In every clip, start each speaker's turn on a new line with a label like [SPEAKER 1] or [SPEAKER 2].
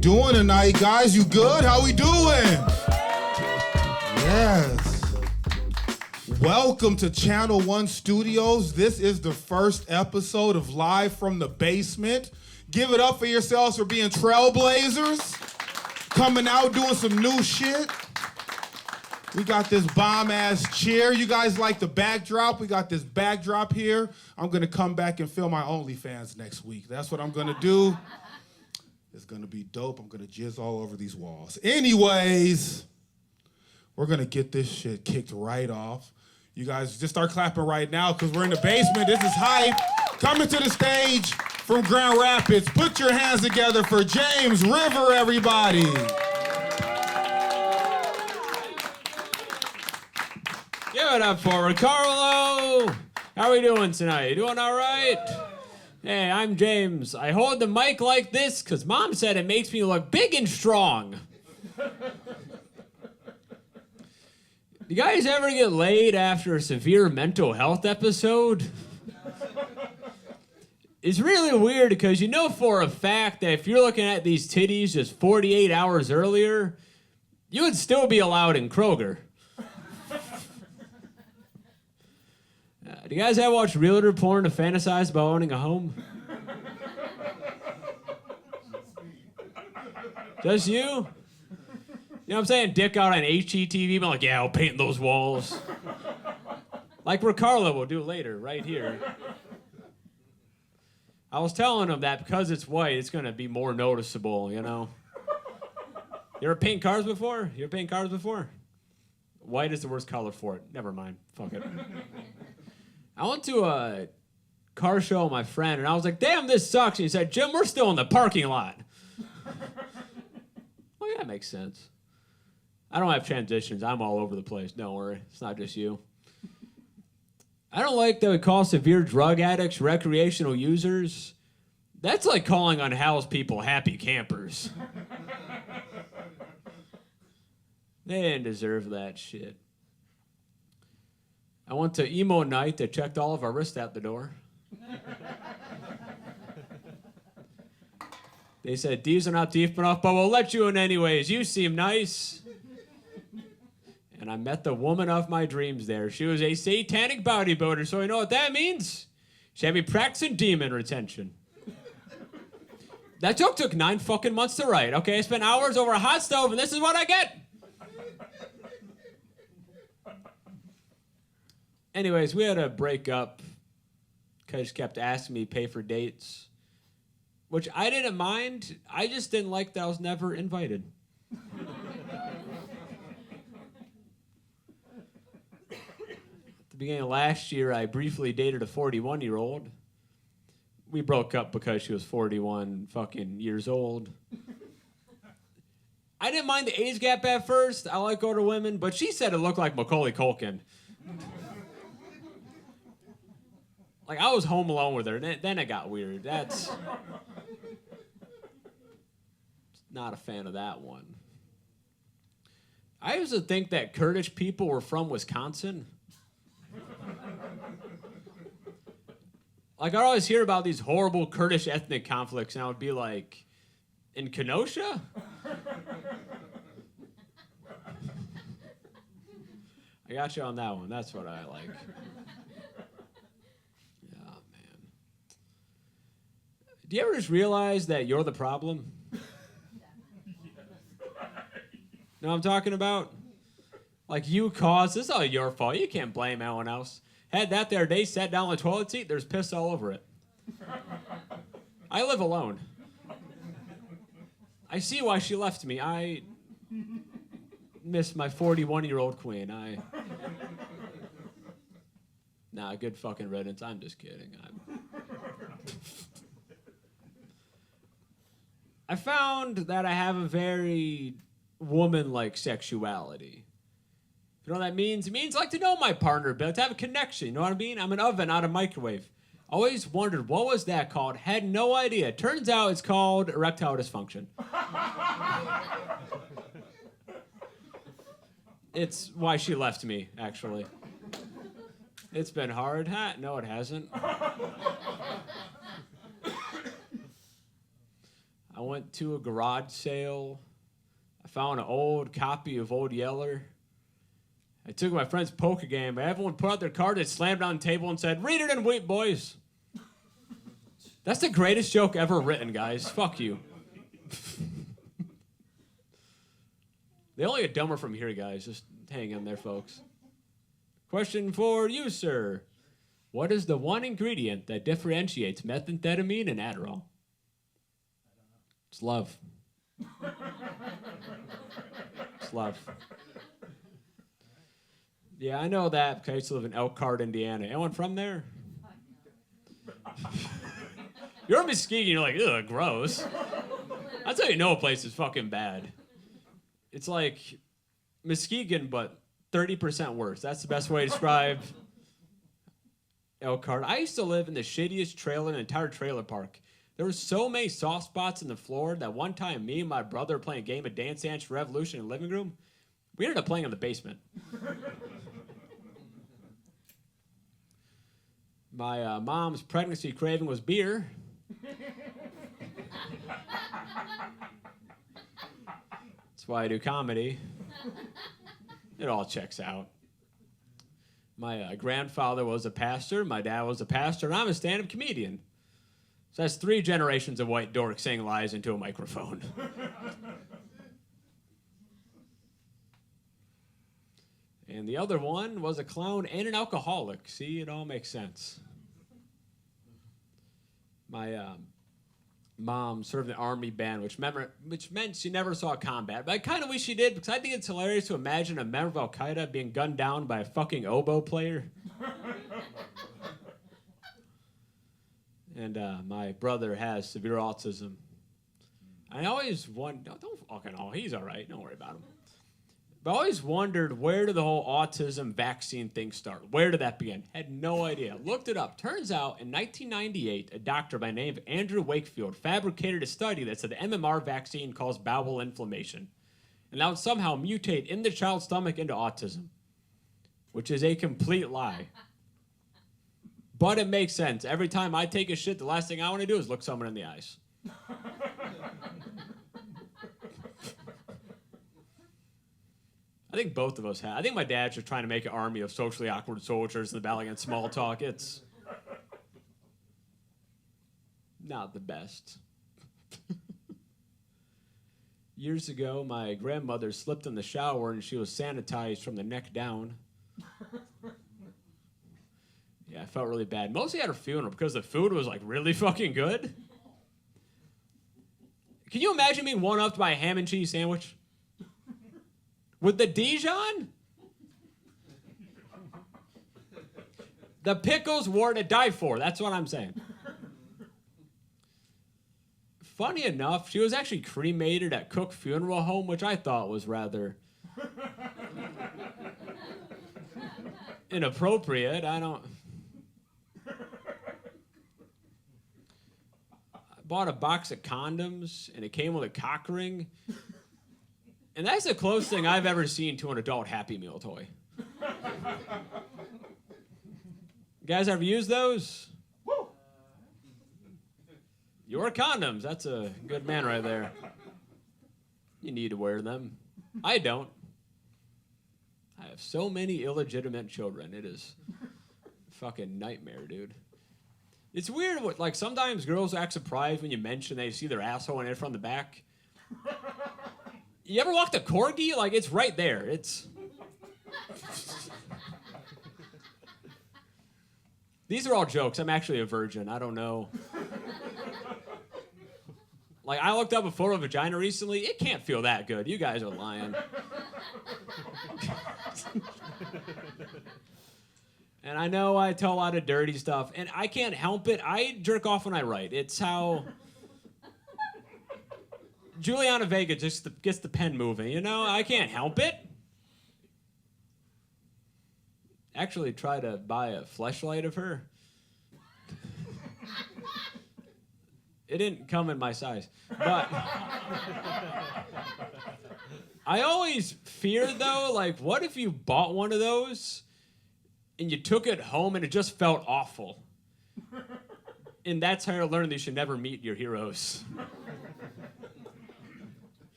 [SPEAKER 1] Doing tonight, guys? You good? How we doing? Yes. Welcome to Channel 1 Studios. This is the first episode of Live from the Basement. Give it up for yourselves for being trailblazers. Coming out, doing some new shit. We got this bomb-ass chair. You guys like the backdrop? We got this backdrop here. I'm going to come back and film my OnlyFans next week. That's what I'm going to do. It's gonna be dope. I'm gonna jizz all over these walls. Anyways, we're gonna get this shit kicked right off. You guys just start clapping right now because we're in the basement. This is hype. Coming to the stage from Grand Rapids. Put your hands together for James River, everybody.
[SPEAKER 2] Give it up for Ricarlo. How are we doing tonight? You doing all right? Hey, I'm James. I hold the mic like this because Mom said it makes me look big and strong. You guys ever get laid after a severe mental health episode? It's really weird because you know for a fact that if you're looking at these titties just 48 hours earlier, you would still be allowed in Kroger. Do you guys ever watch realtor porn to fantasize about owning a home? Just you? You know what I'm saying? Dick out on HGTV, but like, yeah, I'll paint those walls. Like Ricarlo will do later, right here. I was telling him that because it's white, it's going to be more noticeable, you know? You ever paint cars before? White is the worst color for it. Never mind. Fuck it. I went to a car show with my friend, and I was like, damn, this sucks. And he said, Jim, we're still in the parking lot. Well, yeah, that makes sense. I don't have transitions. I'm all over the place. Don't worry. It's not just you. I don't like that we call severe drug addicts recreational users. That's like calling unhoused people happy campers. They didn't deserve that shit. I went to emo night that checked all of our wrists at the door. They said, these are not deep enough, but we'll let you in anyways. You seem nice. And I met the woman of my dreams there. She was a satanic bodybuilder, so you know what that means? She had me practicing demon retention. That joke took 9 fucking months to write, okay? I spent hours over a hot stove, and this is what I get. Anyways, we had to break up because she kept asking me to pay for dates, which I didn't mind. I just didn't like that I was never invited. At the beginning of last year, I briefly dated a 41-year-old. We broke up because she was 41 fucking years old. I didn't mind the age gap at first. I like older women, but she said it looked like Macaulay Culkin. Like, I was home alone with her, then it got weird. That's... Not a fan of that one. I used to think that Kurdish people were from Wisconsin. Like, I'd always hear about these horrible Kurdish ethnic conflicts, and I would be like, in Kenosha? I got you on that one. That's what I like. Do you ever just realize that you're the problem? Know what I'm talking about? Like, you caused, this is all your fault. You can't blame anyone else. Had that there day, sat down on the toilet seat, there's piss all over it. I live alone. I see why she left me. I miss my 41-year-old queen. Nah, good fucking riddance. I'm just kidding. I found that I have a very woman-like sexuality. You know what that means? It means like to know my partner, but to have a connection. You know what I mean? I'm an oven, not a microwave. Always wondered, what was that called? Had no idea. Turns out it's called erectile dysfunction. It's why she left me, actually. It's been hard. Huh? No, it hasn't. I went to a garage sale. I found an old copy of Old Yeller. I took my friend's poker game, but everyone put out their card and slammed on the table and said, "Read it and wait, boys." That's the greatest joke ever written, guys. Fuck you. They only get dumber from here, guys. Just hang in there, folks. Question for you, sir. What is the one ingredient that differentiates methamphetamine and Adderall? It's love. It's love. Yeah, I know that because I used to live in Elkhart, Indiana. Anyone from there? You're in Muskegon, you're like, ugh, gross. That's how you know a place is fucking bad. It's like Muskegon, but 30% worse. That's the best way to describe Elkhart. I used to live in the shittiest trailer in the entire trailer park. There were so many soft spots in the floor that one time me and my brother were playing a game of Dance Dance Revolution in the living room. We ended up playing in the basement. My mom's pregnancy craving was beer. That's why I do comedy. It all checks out. My grandfather was a pastor, my dad was a pastor, and I'm a stand-up comedian. So that's 3 generations of white dorks saying lies into a microphone. And the other one was a clown and an alcoholic. See, it all makes sense. My mom served in the Army band, which meant she never saw combat. But I kind of wish she did, because I think it's hilarious to imagine a member of Al-Qaeda being gunned down by a fucking oboe player. And my brother has severe autism. I always wonder, he's all right, don't worry about him. But I always wondered, where did the whole autism vaccine thing start? Where did that begin? Had no idea. Looked it up. Turns out, in 1998, a doctor by the name of Andrew Wakefield fabricated a study that said the MMR vaccine caused bowel inflammation. And that would somehow mutate in the child's stomach into autism, which is a complete lie. But it makes sense. Every time I take a shit, the last thing I want to do is look someone in the eyes. I think both of us have. I think my dad's just trying to make an army of socially awkward soldiers in the battle against small talk. It's not the best. Years ago, my grandmother slipped in the shower and she was sanitized from the neck down. Yeah, I felt really bad. Mostly at her funeral because the food was like really fucking good. Can you imagine being one-upped by a ham and cheese sandwich? With the Dijon? The pickles were to die for. That's what I'm saying. Funny enough, she was actually cremated at Cook Funeral Home, which I thought was rather inappropriate. I bought a box of condoms, and it came with a cock ring. And that's the closest thing I've ever seen to an adult Happy Meal toy. You guys ever use those? Woo! You wear condoms. That's a good man right there. You need to wear them. I don't. I have so many illegitimate children. It is a fucking nightmare, dude. It's weird what, like, sometimes girls act surprised when you mention they see their asshole in it from the back. You ever walk the corgi? Like, it's right there. It's... These are all jokes. I'm actually a virgin. I don't know. Like, I looked up a photo of a vagina recently. It can't feel that good. You guys are lying. And I know I tell a lot of dirty stuff, and I can't help it. I jerk off when I write. It's how... Juliana Vega just gets the pen moving, you know? I can't help it. actually try to buy a fleshlight of her. It didn't come in my size, but I always feared, though, like, what if you bought one of those and you took it home and it just felt awful? And that's how you learn that you should never meet your heroes.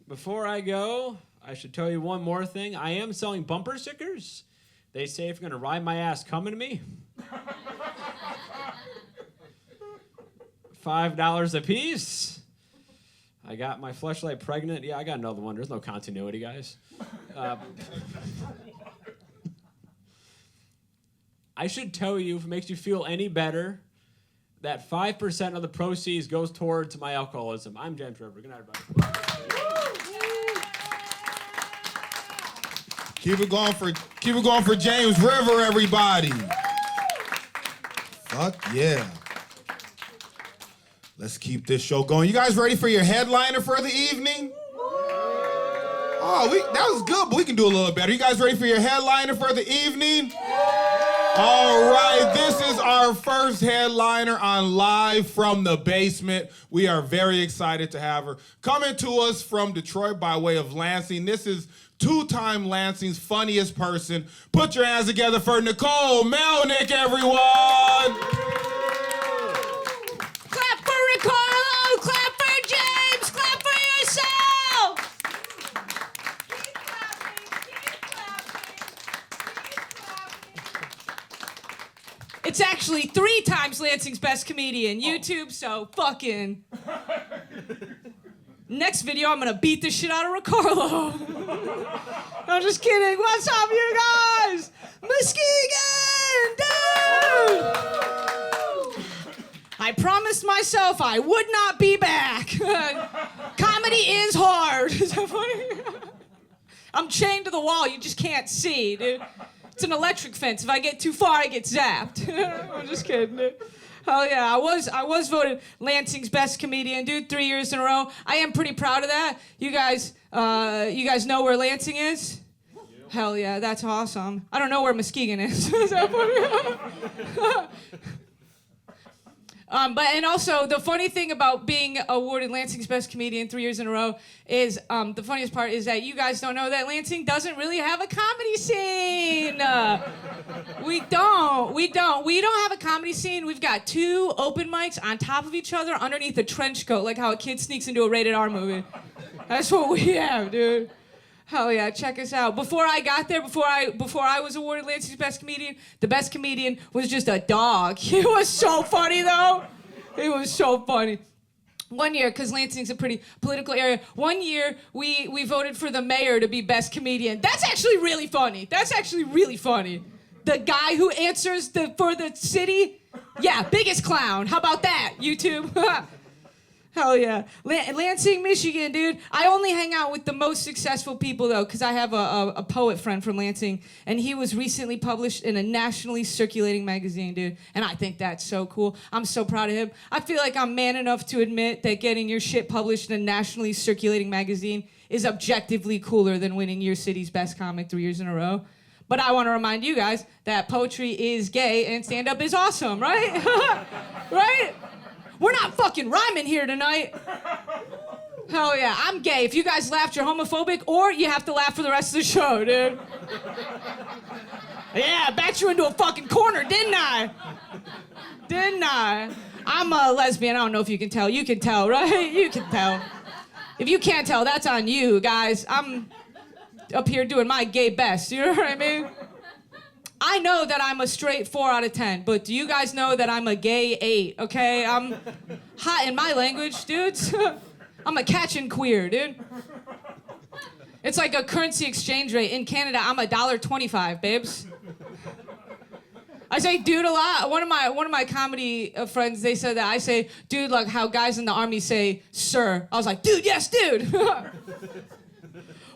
[SPEAKER 2] Before I go, I should tell you one more thing. I am selling bumper stickers. They say if you're going to ride my ass coming to me, $5 a piece. I got my fleshlight pregnant. Yeah, I got another one. There's no continuity, guys. I should tell you, if it makes you feel any better, that 5% of the proceeds goes towards my alcoholism. I'm James River. Good night, everybody.
[SPEAKER 1] Keep it going for James River, everybody. Fuck yeah. Let's keep this show going. You guys ready for your headliner for the evening? Oh, that was good, but we can do a little better. You guys ready for your headliner for the evening? All right, this is our first headliner on Live from the Basement. We are very excited to have her. Coming to us from Detroit by way of Lansing, this is two-time Lansing's funniest person. Put your hands together for Nicole Melnyk, everyone.
[SPEAKER 3] Clap for Ricarlo, clap for James, clap for yourself. Keep clapping. It's actually 3 times Lansing's best comedian. YouTube, so fucking. Next video, I'm gonna beat the shit out of Ricarlo. I'm just kidding. What's up, you guys? Muskegon, dude! I promised myself I would not be back. Comedy is hard. Is that funny? I'm chained to the wall. You just can't see, dude. It's an electric fence. If I get too far, I get zapped. I'm just kidding, dude. Oh yeah, I was voted Lansing's best comedian, dude, 3 years in a row. I am pretty proud of that. You guys know where Lansing is? Yep. Hell yeah, that's awesome. I don't know where Muskegon is. Is that funny? And also, the funny thing about being awarded Lansing's best comedian 3 years in a row is, the funniest part is that you guys don't know that Lansing doesn't really have a comedy scene. We don't have a comedy scene. We've got 2 open mics on top of each other underneath a trench coat, like how a kid sneaks into a rated R movie. That's what we have, dude. Hell yeah, check us out. Before I got there, before I was awarded Lansing's best comedian, the best comedian was just a dog. He was so funny, though. He was so funny. One year, because Lansing's a pretty political area, one year we voted for the mayor to be best comedian. That's actually really funny. The guy who answers for the city, yeah, biggest clown. How about that, YouTube? Hell yeah. Lansing, Michigan, dude. I only hang out with the most successful people, though, because I have a poet friend from Lansing, and he was recently published in a nationally circulating magazine, dude. And I think that's so cool. I'm so proud of him. I feel like I'm man enough to admit that getting your shit published in a nationally circulating magazine is objectively cooler than winning your city's best comic 3 years in a row. But I want to remind you guys that poetry is gay and stand-up is awesome, right? Right? We're not fucking rhyming here tonight. Hell yeah, I'm gay. If you guys laughed, you're homophobic, or you have to laugh for the rest of the show, dude. Yeah, I backed you into a fucking corner, didn't I? I'm a lesbian. I don't know if you can tell. You can tell, right? You can tell. If you can't tell, that's on you, guys. I'm up here doing my gay best, you know what I mean? I know that I'm a straight 4 out of 10, but do you guys know that I'm a gay 8, okay? I'm hot in my language, dudes. I'm a catching queer, dude. It's like a currency exchange rate. In Canada, I'm $1.25, babes. I say dude a lot. One of my comedy friends, they said that I say dude like how guys in the army say sir. I was like, dude, yes, dude.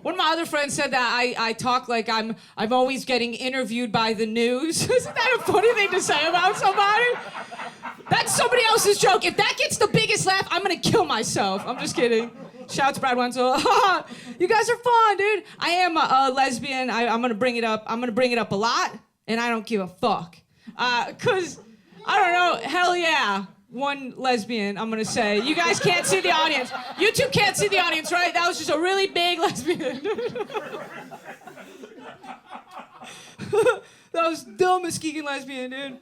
[SPEAKER 3] One of my other friends said that I talk like I'm always getting interviewed by the news. Isn't that a funny thing to say about somebody? That's somebody else's joke. If that gets the biggest laugh, I'm gonna kill myself. I'm just kidding. Shout out to Brad Wenzel. You guys are fun, dude. I am a lesbian. I'm gonna bring it up. I'm gonna bring it up a lot. and I don't give a fuck. Cause, I don't know, hell yeah. One lesbian, I'm gonna say. You guys can't see the audience. You two can't see the audience, right? That was just a really big lesbian. That was dumb Muskegon lesbian, dude.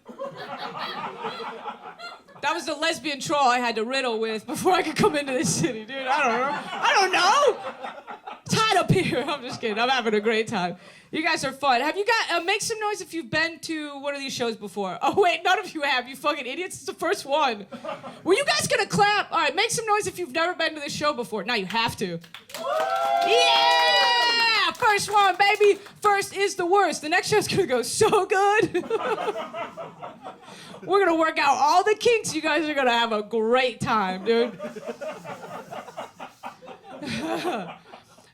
[SPEAKER 3] That was the lesbian troll I had to riddle with before I could come into this city, dude. I don't know. It's hot up here. I'm just kidding. I'm having a great time. You guys are fun. Have you got, make some noise if you've been to one of these shows before. Oh, wait, none of you have, you fucking idiots. It's the first one. Were you guys gonna clap? All right, make some noise if you've never been to this show before. Now you have to. Yeah! First one, baby. First is the worst. The next show's gonna go so good. We're gonna work out all the kinks. You guys are gonna have a great time, dude.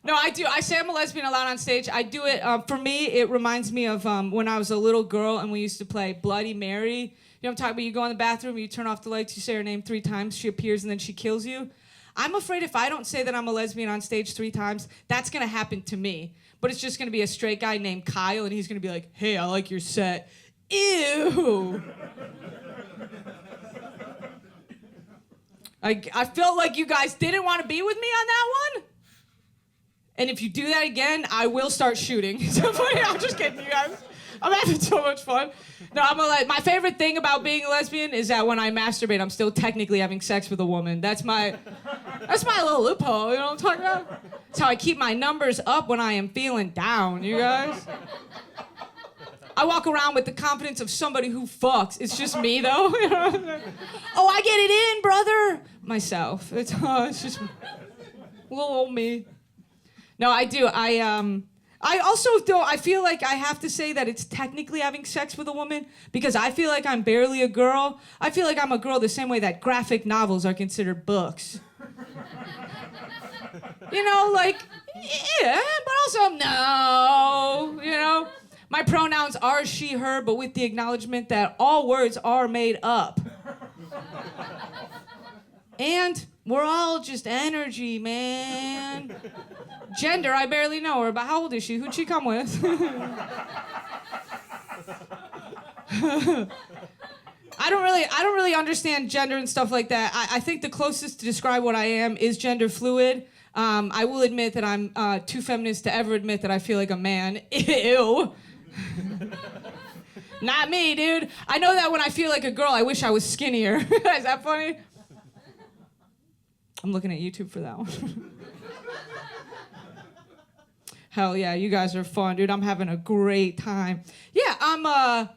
[SPEAKER 3] No, I do. I say I'm a lesbian a lot on stage. I do it, for me, it reminds me of when I was a little girl and we used to play Bloody Mary. You know what I'm talking about? You go in the bathroom, you turn off the lights, you say her name 3 times, she appears, and then she kills you. I'm afraid if I don't say that I'm a lesbian on stage 3 times, that's gonna happen to me. But it's just gonna be a straight guy named Kyle, and he's gonna be like, hey, I like your set. Ew. I felt like you guys didn't want to be with me on that one. And if you do that again, I will start shooting. I'm just kidding, you guys. I'm having so much fun. No, my favorite thing about being a lesbian is that when I masturbate, I'm still technically having sex with a woman. That's my little loophole, you know what I'm talking about? That's how I keep my numbers up when I am feeling down, you guys. I walk around with the confidence of somebody who fucks. It's just me, though. You know? Oh, I get it in, brother. Myself. It's just little old me. No, I do. I also, though, I feel like I have to say that it's technically having sex with a woman because I feel like I'm barely a girl. I feel like I'm a girl the same way that graphic novels are considered books. You know, like, yeah, but also no, you know? My pronouns are she, her, but with the acknowledgement that all words are made up. And we're all just energy, man. Gender, I barely know her, but how old is she? Who'd she come with? I don't really understand gender and stuff like that. I think the closest to describe what I am is gender fluid. I will admit that I'm too feminist to ever admit that I feel like a man. Ew. Not me, dude. I know that when I feel like a girl, I wish I was skinnier. Is that funny? I'm looking at YouTube for that one. Hell yeah, you guys are fun, dude. I'm having a great time. Yeah, I'm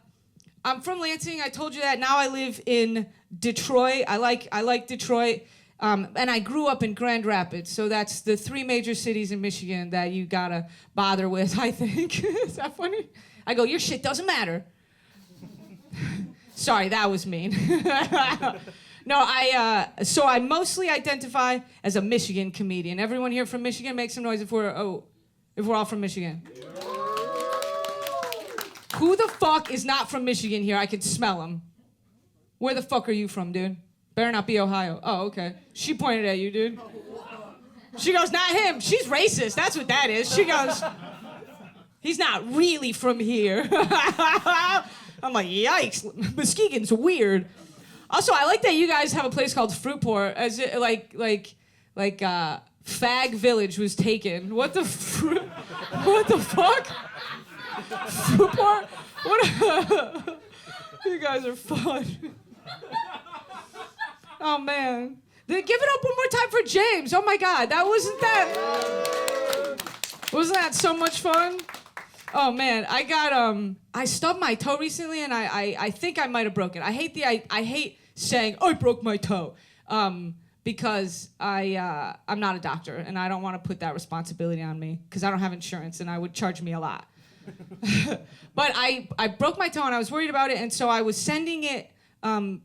[SPEAKER 3] from Lansing. I told you that. Now I live in Detroit. I like Detroit. And I grew up in Grand Rapids, so that's the 3 major cities in Michigan that you gotta bother with, I think. Is that funny? I go, your shit doesn't matter. Sorry, that was mean. No, so I mostly identify as a Michigan comedian. Everyone here from Michigan, make some noise if we're all from Michigan. Who the fuck is not from Michigan here? I can smell them. Where the fuck are you from, dude? Better not be Ohio. Oh, okay. She pointed at you, dude. She goes, not him. She's racist. That's what that is. She goes, he's not really from here. I'm like, yikes. Muskegon's weird. Also, I like that you guys have a place called Fruitport, as it, like Fag Village was taken. What the fuck? Fruitport? What? You guys are fun. Oh man. Give it up one more time for James. Oh my God, wasn't that so much fun? Oh man, I stubbed my toe recently and I think I might have broken it. I hate saying, I broke my toe. Because I'm not a doctor and I don't want to put that responsibility on me because I don't have insurance and I would charge me a lot. But I broke my toe and I was worried about it, and so I was sending it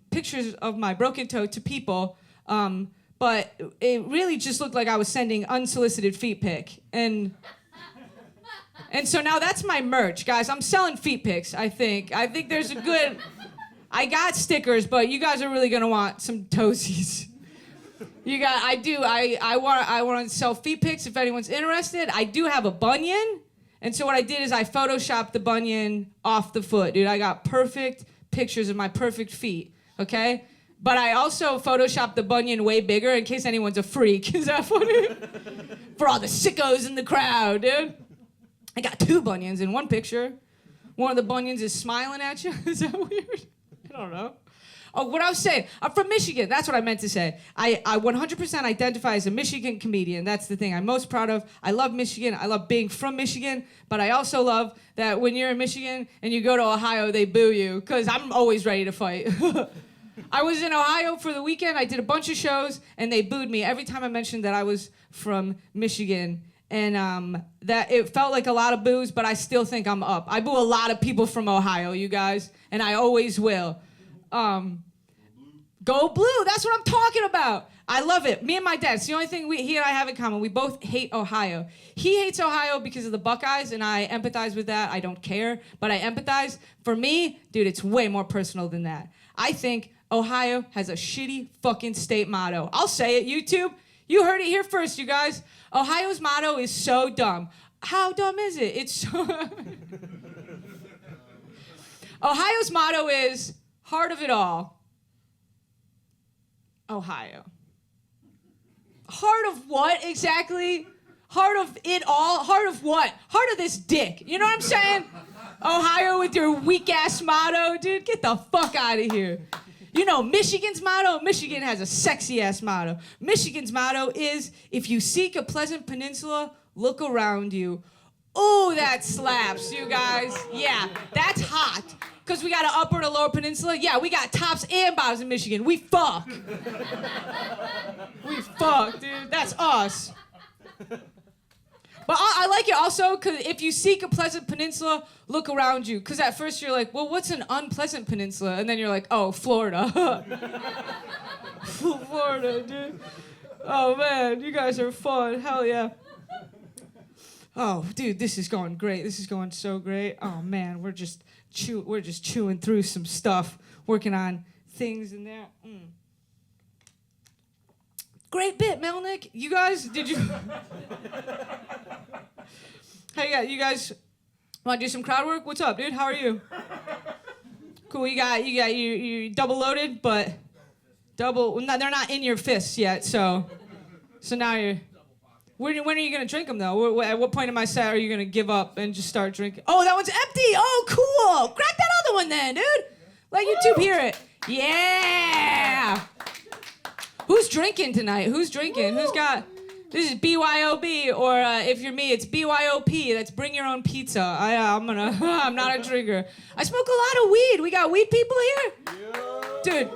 [SPEAKER 3] pictures of my broken toe to people, but it really just looked like I was sending unsolicited feet pic. And so now that's my merch, guys. I'm selling feet pics, I think. I think there's a good... I got stickers, but you guys are really gonna want some toesies. I want to sell feet pics if anyone's interested. I do have a bunion, And so what I did is I photoshopped the bunion off the foot, dude. I got perfect pictures of my perfect feet, okay? But I also photoshopped the bunion way bigger in case anyone's a freak. Is that funny? For all the sickos in the crowd, dude. I got 2 bunions in one picture. One of the bunions is smiling at you. Is that weird? I don't know. Oh, what I was saying, I'm from Michigan. That's what I meant to say. I 100% identify as a Michigan comedian. That's the thing I'm most proud of. I love Michigan. I love being from Michigan. But I also love that when you're in Michigan and you go to Ohio, they boo you. Because I'm always ready to fight. I was in Ohio for the weekend. I did a bunch of shows, and they booed me every time I mentioned that I was from Michigan. And that it felt like a lot of boos, but I still think I'm up. I boo a lot of people from Ohio, you guys, and I always will. Go blue. That's what I'm talking about. I love it. Me and my dad. It's the only thing he and I have in common. We both hate Ohio. He hates Ohio because of the Buckeyes, and I empathize with that. I don't care, but I empathize. For me, dude, it's way more personal than that. I think Ohio has a shitty fucking state motto. I'll say it, YouTube. You heard it here first, you guys. Ohio's motto is so dumb. How dumb is it? It's so... Ohio's motto is heart of it all. Ohio. Heart of what exactly? Heart of it all? Heart of what? Heart of this dick. You know what I'm saying? Ohio with your weak ass motto, dude. Get the fuck out of here. You know Michigan's motto? Michigan has a sexy ass motto. Michigan's motto is, if you seek a pleasant peninsula, look around you. Oh, that slaps, you guys. Yeah, that's hot. Because we got an upper and a lower peninsula? Yeah, we got tops and bottoms in Michigan. We fuck. We fuck, dude. That's us. But I like it also because if you seek a pleasant peninsula, look around you. Because at first you're like, well, what's an unpleasant peninsula? And then you're like, oh, Florida. Florida, dude. Oh, man, you guys are fun. Hell yeah. Oh, dude, this is going great. This is going so great. Oh, man, we're just chewing through some stuff, working on things in there. Great bit, Melnyk. You guys, did you? Hey, you guys want to do some crowd work? What's up, dude? How are you? Cool. You double loaded, but double. No, they're not in your fists yet. So now you're. When are you gonna drink them though? At what point in my set are you gonna give up and just start drinking? Oh, that one's empty. Oh, cool. Crack that other one then, dude. Let YouTube hear it. Yeah. Who's drinking tonight? Who's drinking? Who's got? This is BYOB, or if you're me, it's BYOP. That's bring your own pizza. I'm not a drinker. I smoke a lot of weed. We got weed people here, dude.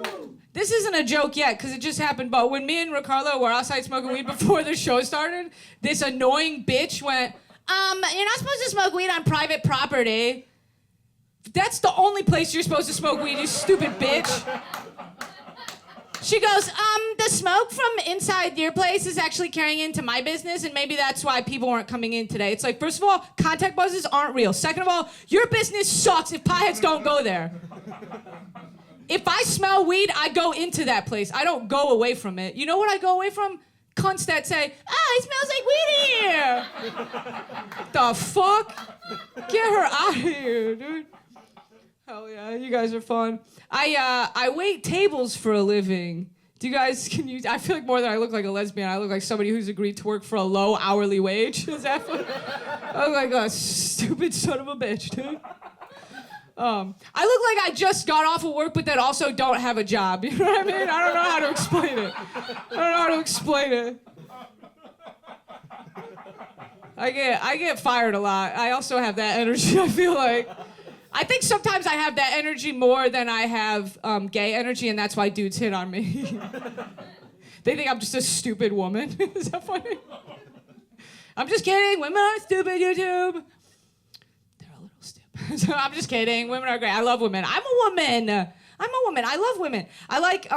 [SPEAKER 3] This isn't a joke yet, because it just happened, but when me and Ricarlo were outside smoking weed before the show started, this annoying bitch went, you're not supposed to smoke weed on private property. That's the only place you're supposed to smoke weed, you stupid bitch. She goes, the smoke from inside your place is actually carrying into my business, and maybe that's why people weren't coming in today. It's like, first of all, contact buzzes aren't real. Second of all, your business sucks if potheads don't go there. If I smell weed, I go into that place. I don't go away from it. You know what I go away from? Cunts that say, it smells like weed here. The fuck? Get her out of here, dude. Hell yeah, you guys are fun. I wait tables for a living. Do you guys, I feel like more than I look like a lesbian, I look like somebody who's agreed to work for a low hourly wage. Is that fun? I look like a stupid son of a bitch, dude. I look like I just got off of work, but then also don't have a job. You know what I mean? I don't know how to explain it. I get fired a lot. I also have that energy, I feel like. I think sometimes I have that energy more than I have gay energy, and that's why dudes hit on me. They think I'm just a stupid woman. Is that funny? I'm just kidding. Women aren't stupid, YouTube. So I'm just kidding. Women are great. I love women. I'm a woman. I love women. I like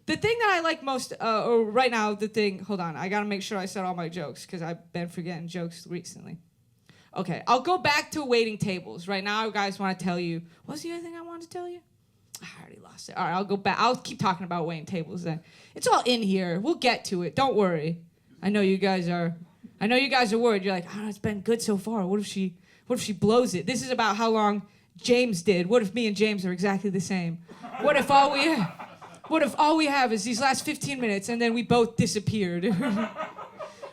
[SPEAKER 3] the thing that I like most right now, hold on. I got to make sure I said all my jokes because I've been forgetting jokes recently. Okay, I'll go back to waiting tables. Right now, guys, want to tell you, what's the other thing I wanted to tell you? I already lost it. All right, I'll go back. I'll keep talking about waiting tables then. It's all in here. We'll get to it. Don't worry. I know you guys are I know you guys are worried. You're like, oh, it's been good so far. What if she blows it? This is about how long James did. What if me and James are exactly the same? What if all we have is these last 15 minutes and then we both disappeared?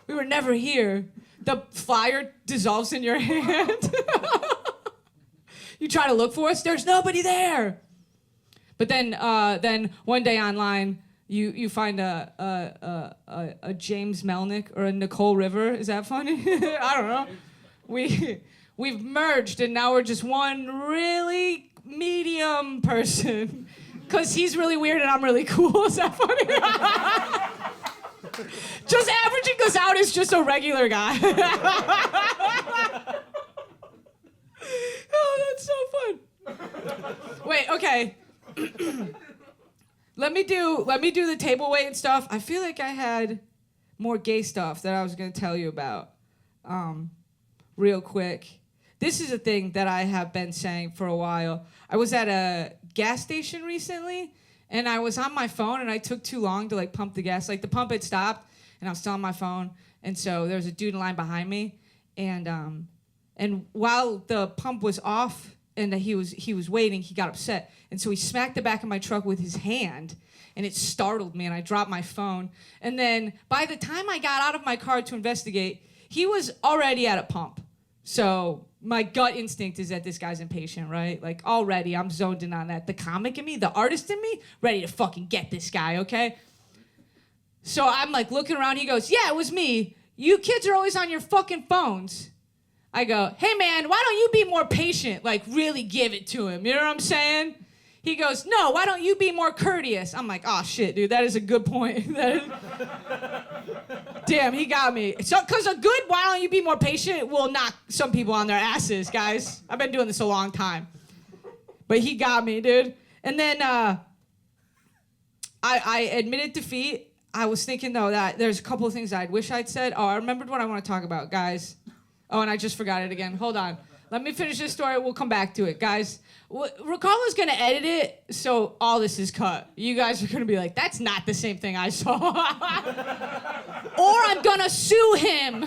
[SPEAKER 3] We were never here. The flyer dissolves in your hand. You try to look for us. There's nobody there. But then one day online, you find a James Melnyk or a Nicole River. Is that funny? I don't know. We've merged and now we're just one really medium person. Because he's really weird and I'm really cool. Is that funny? Just averaging us out is just a regular guy. Oh, that's so fun. Wait, okay. Let me do the table weight and stuff. I feel like I had more gay stuff that I was gonna tell you about. Real quick. This is a thing that I have been saying for a while. I was at a gas station recently, and I was on my phone, and I took too long to pump the gas. The pump had stopped, and I was still on my phone, and so there was a dude in line behind me, and while the pump was off and he was waiting, he got upset, and so he smacked the back of my truck with his hand, and it startled me, and I dropped my phone. And then by the time I got out of my car to investigate, he was already at a pump. So my gut instinct is that this guy's impatient, right? Already I'm zoned in on that. The comic in me, the artist in me, ready to fucking get this guy, okay? So I'm looking around. He goes, yeah, it was me. You kids are always on your fucking phones. I go, hey man, why don't you be more patient? Really give it to him. You know what I'm saying? He goes, no, why don't you be more courteous? I'm like, oh shit, dude, that is a good point. Damn, he got me. So, because a good why don't you be more patient will knock some people on their asses, guys. I've been doing this a long time. But he got me, dude. And then I admitted defeat. I was thinking, though, that there's a couple of things I wish I'd said. Oh, I remembered what I want to talk about, guys. Oh, and I just forgot it again. Hold on. Let me finish this story. We'll come back to it, guys. Ricarlo's going to edit it, so all this is cut. You guys are going to be like, that's not the same thing I saw. Or I'm going to sue him.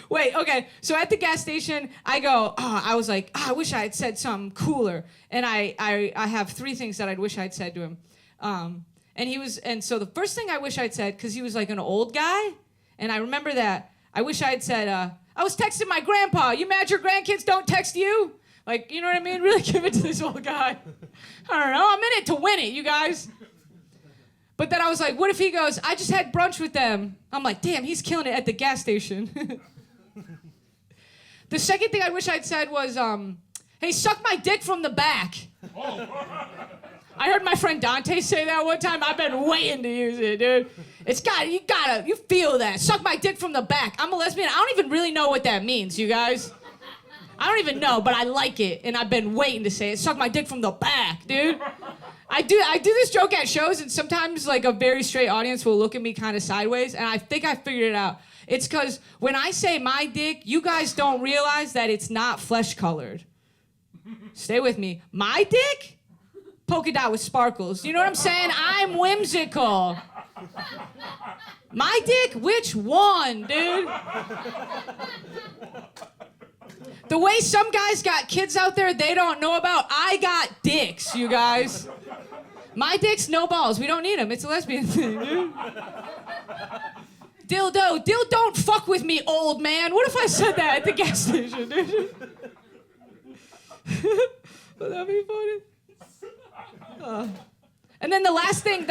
[SPEAKER 3] Wait, okay. So at the gas station, I was like, I wish I had said something cooler. And I have 3 things that I'd wish I'd said to him. And so the first thing I wish I'd said, because he was an old guy, and I remember that, I wish I had said, I was texting my grandpa. You mad your grandkids don't text you? You know what I mean? Really give it to this old guy. I don't know. I'm in it to win it, you guys. But then I was like, what if he goes, I just had brunch with them. I'm like, damn, he's killing it at the gas station. The second thing I wish I'd said was, hey, suck my dick from the back. I heard my friend Dante say that one time. I've been waiting to use it, dude. You feel that. Suck my dick from the back. I'm a lesbian. I don't even really know what that means, you guys. I don't even know, but I like it, and I've been waiting to say it. Suck my dick from the back, dude. I do this joke at shows, and sometimes a very straight audience will look at me kind of sideways, and I think I figured it out. It's because when I say my dick, you guys don't realize that it's not flesh-colored. Stay with me. My dick? Polka dot with sparkles. You know what I'm saying? I'm whimsical. My dick? Which one, dude? The way some guys got kids out there they don't know about, I got dicks, you guys. My dick's no balls. We don't need them. It's a lesbian thing, dude. Dildo. Don't fuck with me, old man. What if I said that at the gas station, dude? Would that be funny? And then the last thing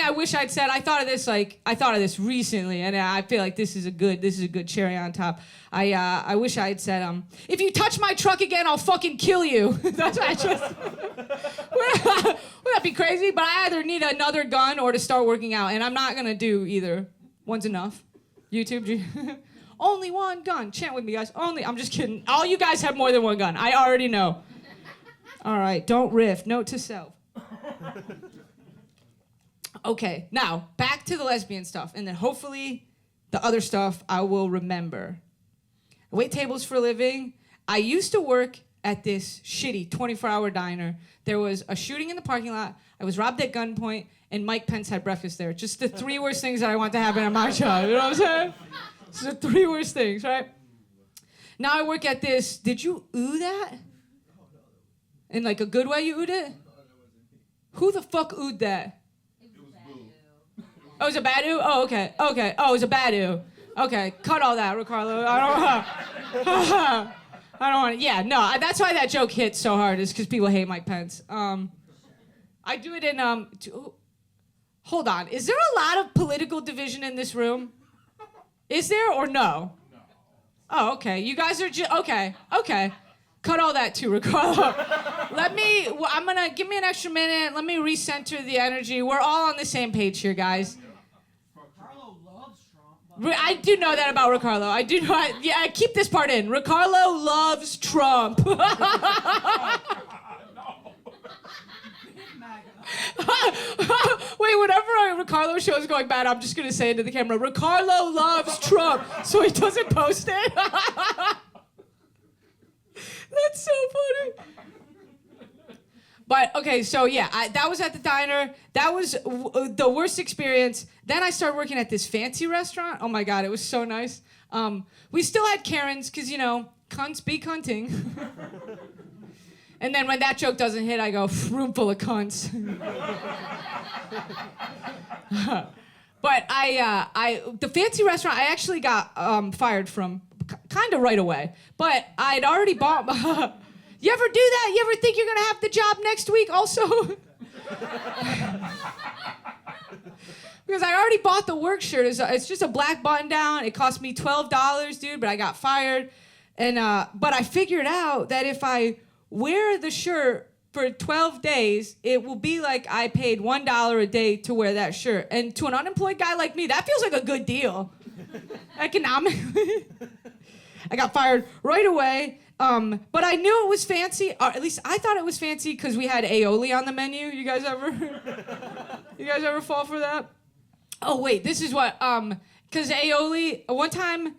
[SPEAKER 3] I wish I'd said, I thought of this recently, and I feel like this is a good cherry on top. I wish I had said, if you touch my truck again, I'll fucking kill you. That's what I just. Would that be crazy? But I either need another gun or to start working out, and I'm not gonna do either. One's enough. YouTube. Only one gun. Chant with me, guys. I'm just kidding. All you guys have more than one gun. I already know. All right, don't riff. Note to self. Okay, now back to the lesbian stuff, and then hopefully the other stuff I will remember. I wait tables for a living. I used to work at this shitty 24-hour diner. There was a shooting in the parking lot. I was robbed at gunpoint, and Mike Pence had breakfast there. Just the 3 worst things that I want to happen at my job. You know what I'm saying? It's the 3 worst things, right? Now I work at this. Did you ooh that? In like a good way you oohed it? Who the fuck oohed that? Oh, it was a bad ooh? Oh, okay. Okay. Oh, it was a bad ooh. Okay. Cut all that, Ricarlo. I don't want to. Yeah, no. That's why that joke hits so hard, is because people hate Mike Pence. I do it in, hold on. Is there a lot of political division in this room? Is there or no? No. Oh, okay. You guys are just, okay. Cut all that too, Ricardo. Give me an extra minute. Let me recenter the energy. We're all on the same page here, guys.
[SPEAKER 4] Ricarlo loves Trump.
[SPEAKER 3] I do know that about Ricarlo. I do know. Yeah, keep this part in. Ricarlo loves Trump. Wait, whenever Ricarlo show is going bad, I'm just going to say into the camera, Ricarlo loves Trump, so he doesn't post it. That's so funny. But, okay, so yeah, that was at the diner. That was the worst experience. Then I started working at this fancy restaurant. Oh, my God, it was so nice. We still had Karens because, you know, cunts be cunting. And then when that joke doesn't hit, I go, room full of cunts. But the fancy restaurant, I actually got fired from kind of right away. But I'd already bought. You ever do that? You ever think you're gonna have the job next week also? Because I already bought the work shirt. It's just a black button down. It cost me $12, dude, but I got fired. And but I figured out that if I wear the shirt for 12 days, it will be like I paid $1 a day to wear that shirt. And to an unemployed guy like me, that feels like a good deal. Economically. I got fired right away. But I knew it was fancy, or at least I thought it was fancy because we had aioli on the menu. You guys ever fall for that? Oh, wait, this is what, because aioli, one time,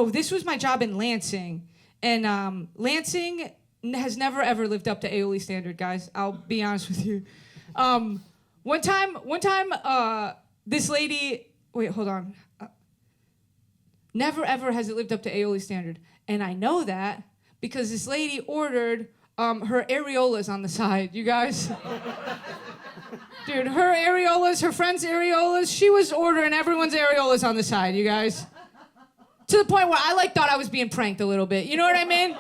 [SPEAKER 3] this was my job in Lansing. And Lansing has never ever lived up to aioli standard, guys. I'll be honest with you. One time, this lady, wait, hold on. Never ever has it lived up to aioli standard. And I know that because this lady ordered her areolas on the side, you guys. Dude, her areolas, her friend's areolas, she was ordering everyone's areolas on the side, you guys. To the point where I thought I was being pranked a little bit. You know what I mean?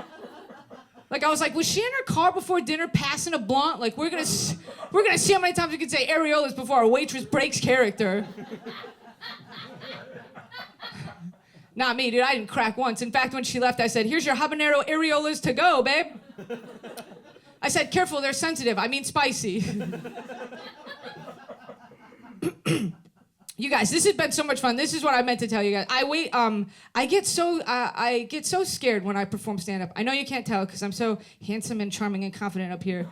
[SPEAKER 3] Like, I was like, was she in her car before dinner passing a blunt? Like, we're gonna see how many times we can say areolas before our waitress breaks character. Not me, dude. I didn't crack once. In fact, when she left, I said, here's your habanero areolas to go, babe. I said, careful, they're sensitive. I mean spicy. You guys, this has been so much fun. This is what I meant to tell you guys. I get so scared when I perform stand-up. I know you can't tell because I'm so handsome and charming and confident up here.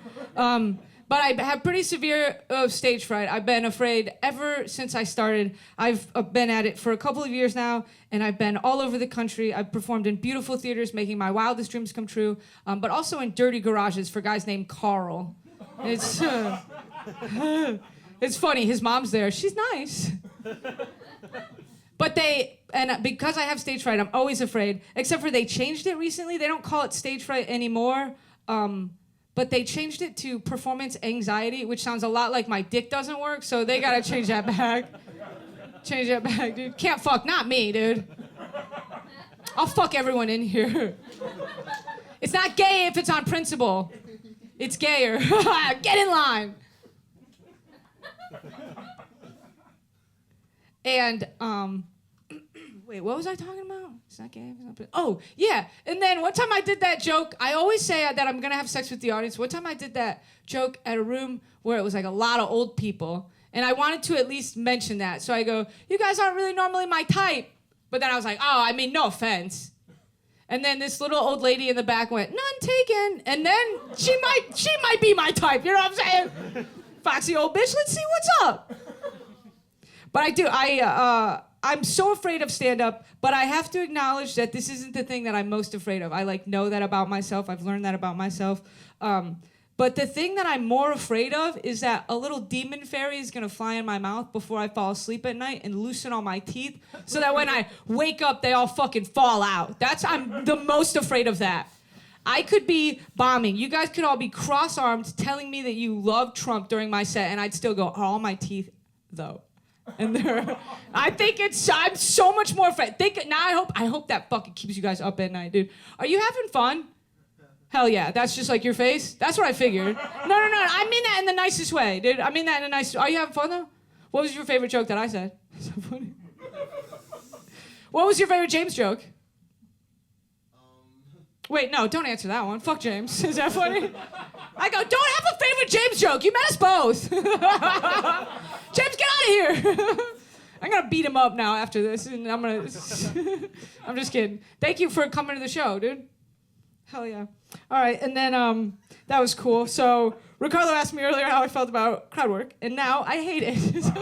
[SPEAKER 3] But I have pretty severe stage fright. I've been afraid ever since I started. I've been at it for a couple of years now, and I've been all over the country. I've performed in beautiful theaters, making my wildest dreams come true, but also in dirty garages for guys named Carl. It's funny. His mom's there. She's nice. But because I have stage fright, I'm always afraid. Except for they changed it recently. They don't call it stage fright anymore. But they changed it to performance anxiety, which sounds a lot like my dick doesn't work, so they gotta change that back. Change that back, dude. Can't fuck, not me, dude. I'll fuck everyone in here. It's not gay if it's on principle. It's gayer. Get in line. And, wait, what was I talking about? It's not gay. Oh, yeah. And then one time I did that joke. I always say that I'm going to have sex with the audience. One time I did that joke at a room where it was like a lot of old people. And I wanted to at least mention that. So I go, you guys aren't really normally my type. But then I was like, oh, I mean, no offense. And then this little old lady in the back went, none taken. And then she might be my type. You know what I'm saying? Foxy old bitch, let's see what's up. But I do. I'm so afraid of stand-up, but I have to acknowledge that this isn't the thing that I'm most afraid of. I like know that about myself. I've learned that about myself. But the thing that I'm more afraid of is that a little demon fairy is gonna fly in my mouth before I fall asleep at night and loosen all my teeth so that when I wake up, they all fucking fall out. I'm the most afraid of that. I could be bombing. You guys could all be cross-armed telling me that you love Trump during my set, and I'd still go, are all my teeth, though? And I'm so much more afraid. I hope that fucking keeps you guys up at night, dude. Are you having fun? Hell yeah, that's just like your face? That's what I figured. No, I mean that in the nicest way, dude. I mean that in a nice... Are you having fun, though? What was your favorite joke that I said? So funny. What was your favorite James joke? Wait, no, don't answer that one. Fuck James. Is that funny? I go, don't have a favorite James joke. You met us both. James, get out of here. I'm going to beat him up now after this, and I'm just kidding. Thank you for coming to the show, dude. Hell yeah. All right, and then that was cool. So Ricardo asked me earlier how I felt about crowd work, and now I hate it.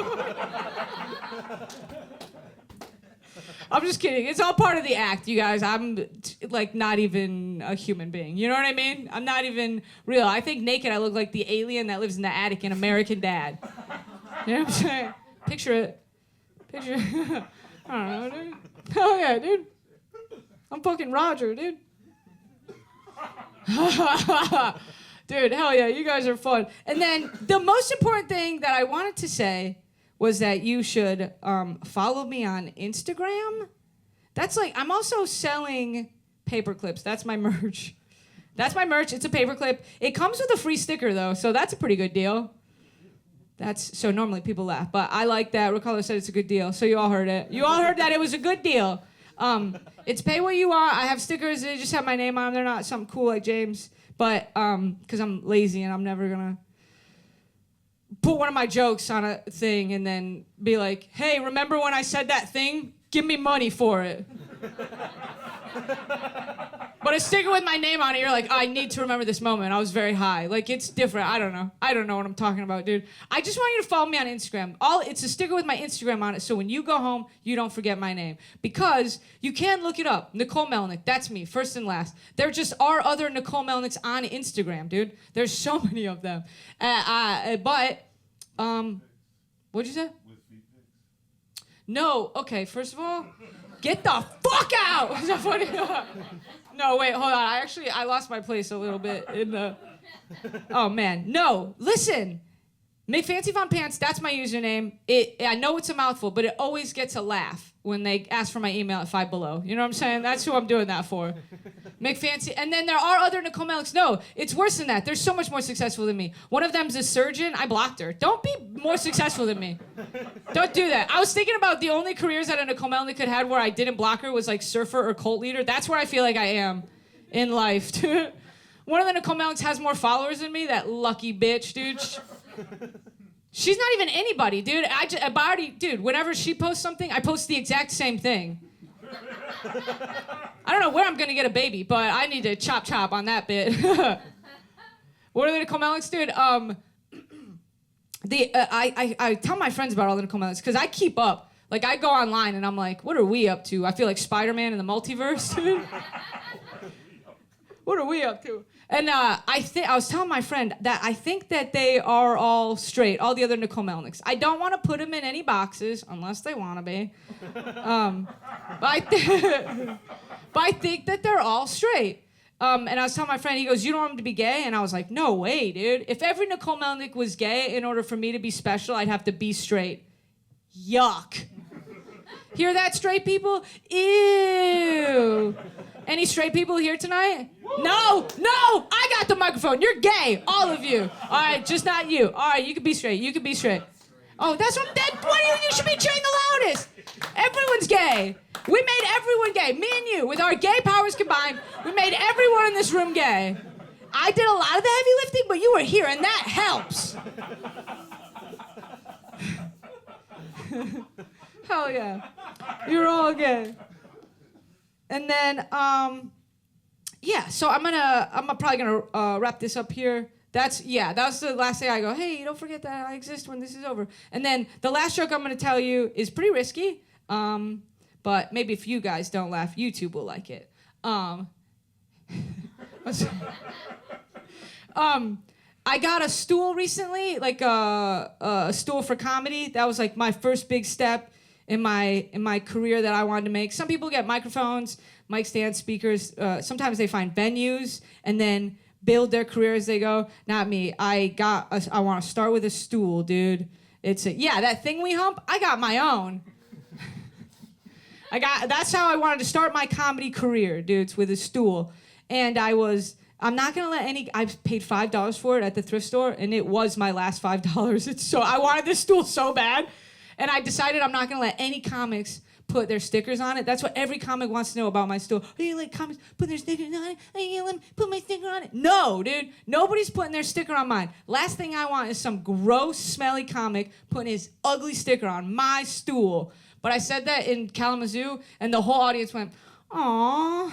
[SPEAKER 3] I'm just kidding. It's all part of the act, you guys. I'm like not even a human being. You know what I mean? I'm not even real. I think naked I look like the alien that lives in the attic in American Dad. You know what I'm saying? Picture it. I don't know, dude. Oh yeah, dude. I'm fucking Roger, dude. Dude, hell yeah, you guys are fun. And then the most important thing that I wanted to say was that you should follow me on Instagram. That's like, I'm also selling paper clips. That's my merch. It's a paper clip. It comes with a free sticker, though, so that's a pretty good deal. So normally people laugh, but I like that. Ricardo said it's a good deal, so you all heard it. You all heard that it was a good deal. It's pay what you want. I have stickers. They just have my name on them. They're not something cool like James, but because I'm lazy and I'm never going to put one of my jokes on a thing and then be like, hey, remember when I said that thing? Give me money for it. But a sticker with my name on it, you're like, I need to remember this moment. I was very high. Like, it's different. I don't know what I'm talking about, dude. I just want you to follow me on Instagram. It's a sticker with my Instagram on it, so when you go home, you don't forget my name. Because you can look it up. Nicole Melnyk, that's me, first and last. There just are other Nicole Melnyks on Instagram, dude. There's so many of them. What'd you say? No, okay, first of all, get the fuck out! Is that funny? No, wait, hold on. I lost my place a little bit in the... Oh, man. No, listen. McFancy Von Pants, that's my username. I know it's a mouthful, but it always gets a laugh when they ask for my email at Five Below. You know what I'm saying? That's who I'm doing that for. McFancy. And then there are other Nicole Melnyks. No, it's worse than that. They're so much more successful than me. One of them's a surgeon. I blocked her. Don't be more successful than me. Don't do that. I was thinking about the only careers that a Nicole Melnyk could have where I didn't block her was like surfer or cult leader. That's where I feel like I am in life. One of the Nicole Melnyks has more followers than me. That lucky bitch, dude. She's not even anybody, dude. Whenever she posts something, I post the exact same thing. I don't know where I'm gonna get a baby, but I need to chop on that bit. What are the Nicole Melnyks, dude? I tell my friends about all the Nicole Melnyks because I keep up. Like, I go online and I'm like, what are we up to? I feel like Spider-Man in the multiverse, dude. What are we up to? And I was telling my friend that I think that they are all straight, all the other Nicole Melnyks. I don't want to put them in any boxes unless they want to be. But I think that they're all straight. And I was telling my friend, he goes, you don't want them to be gay? And I was like, no way, dude. If every Nicole Melnyk was gay, in order for me to be special, I'd have to be straight. Yuck. Hear that, straight people? Ew. Any straight people here tonight? No, I got the microphone. You're gay, all of you. All right, just not you. All right, you can be straight. Oh, that's what you should be cheering the loudest. Everyone's gay. We made everyone gay. Me and you, with our gay powers combined, we made everyone in this room gay. I did a lot of the heavy lifting, but you were here, and that helps. Hell yeah. You're all gay. And then, so I'm probably gonna wrap this up here. That was the last day I go, hey, don't forget that I exist when this is over. And then the last joke I'm gonna tell you is pretty risky. But maybe if you guys don't laugh, YouTube will like it. I got a stool recently, like a stool for comedy. That was like my first big step in my career that I wanted to make. Some people get microphones, mic stands, speakers. Sometimes they find venues and then build their career as they go. Not me. I want to start with a stool, dude. That thing we hump. I got my own. That's how I wanted to start my comedy career, dudes, with a stool. And I'm not gonna let I paid $5 for it at the thrift store, and it was my last $5. I wanted this stool so bad, and I decided I'm not gonna let any comics put their stickers on it. That's what every comic wants to know about my stool. Are you gonna let comics put their stickers on it? Are you gonna let me put my sticker on it? No, dude. Nobody's putting their sticker on mine. Last thing I want is some gross, smelly comic putting his ugly sticker on my stool. But I said that in Kalamazoo, and the whole audience went, "Aww."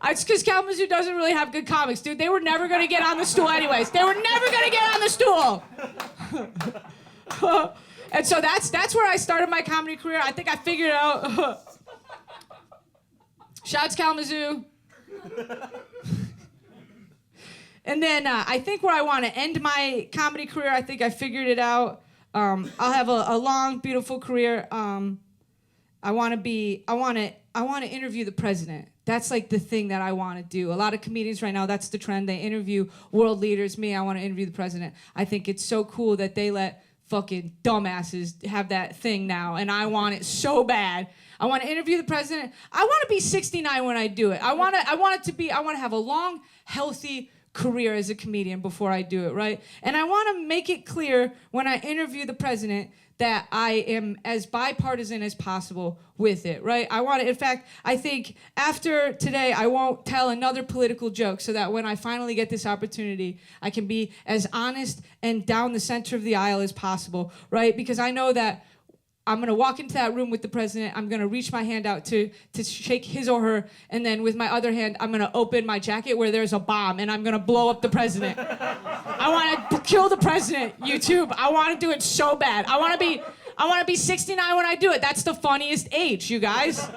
[SPEAKER 3] It's because Kalamazoo doesn't really have good comics, dude. They were never going to get on the stool anyways. They were never going to get on the stool. And so that's where I started my comedy career. I think I figured it out. Shouts Kalamazoo. And then I think where I want to end my comedy career, I think I figured it out. I'll have a long, beautiful career. I want to interview the president. That's like the thing that I want to do. A lot of comedians right now, that's the trend. They interview world leaders. Me, I want to interview the president. I think it's so cool that they let fucking dumbasses have that thing now, and I want it so bad. I want to interview the president. I want to be 69 when I do it. I want to have a long, healthy career as a comedian before I do it, right? And I want to make it clear when I interview the president that I am as bipartisan as possible with it, right? In fact, I think after today, I won't tell another political joke so that when I finally get this opportunity, I can be as honest and down the center of the aisle as possible, right? Because I know that I'm going to walk into that room with the president. I'm going to reach my hand out to shake his or her. And then with my other hand, I'm going to open my jacket where there's a bomb, and I'm going to blow up the president. I want to kill the president, YouTube. I want to do it so bad. I want to be 69 when I do it. That's the funniest age, you guys.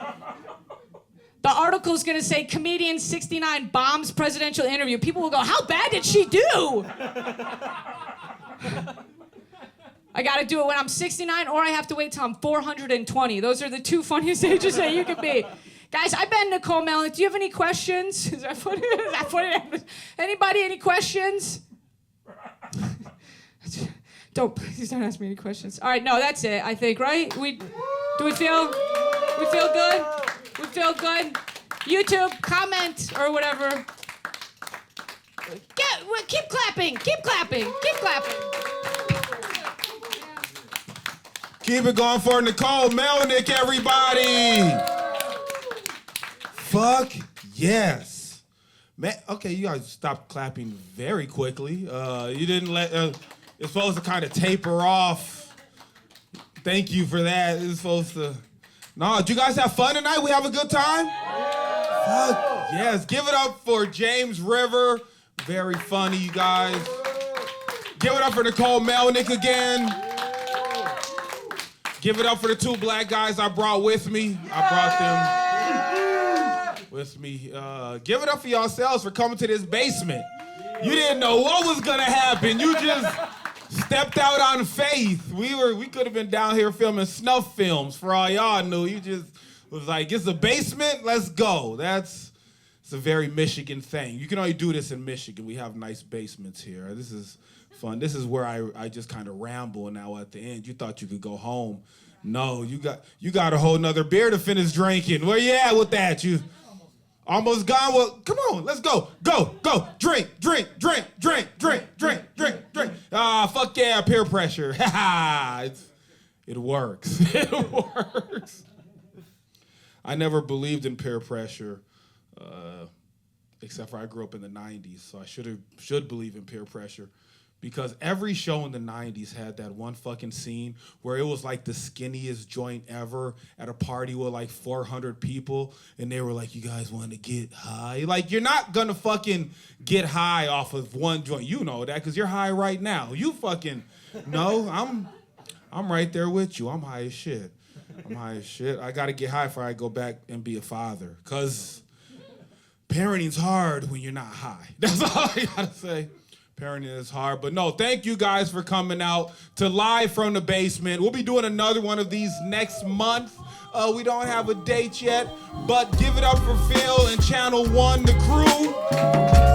[SPEAKER 3] The article's going to say, comedian 69 bombs presidential interview. People will go, how bad did she do? I gotta do it when I'm 69, or I have to wait till I'm 420. Those are the two funniest ages that you can be. Guys, I've been Nicole Melnyk. Do you have any questions? Is that funny? Is that funny? Anybody, any questions? Please don't ask me any questions. All right, no, that's it, I think, right? We feel good? We feel good? YouTube, comment, or whatever. Keep clapping, keep clapping, keep clapping.
[SPEAKER 1] Keep it going for Nicole Melnyk, everybody. Fuck yes. Man, okay, you guys stopped clapping very quickly. You didn't let, it's supposed to kind of taper off. Thank you for that. It's supposed to, no, did you guys have fun tonight? We have a good time? Fuck yes, give it up for James River. Very funny, you guys. Give it up for Nicole Melnyk again. Give it up for the two black guys I brought with me. I brought them with me. Give it up for yourselves for coming to this basement. You didn't know what was gonna happen. You just stepped out on faith. We could have been down here filming snuff films for all y'all knew. You just was like, it's a basement, let's go. It's a very Michigan thing. You can only do this in Michigan. We have nice basements here. This is fun. This is where I just kind of ramble now at the end. You thought you could go home. No, you got a whole nother beer to finish drinking. Where you at with that? You almost gone? Well, come on, let's go. Go. Drink. Fuck yeah, peer pressure. It works. It works. I never believed in peer pressure, except for I grew up in the 90s, so I should believe in peer pressure. Because every show in the 90s had that one fucking scene where it was like the skinniest joint ever at a party with like 400 people, and they were like, you guys want to get high? Like, you're not gonna fucking get high off of one joint. You know that, because you're high right now. You fucking, no, I'm right there with you. I'm high as shit. I gotta get high before I go back and be a father. Cause parenting's hard when you're not high. That's all I gotta say. Parenting is hard. But no, thank you guys for coming out to Live from the Basement. We'll be doing another one of these next month. We don't have a date yet, but give it up for Phil and Channel 1, the crew.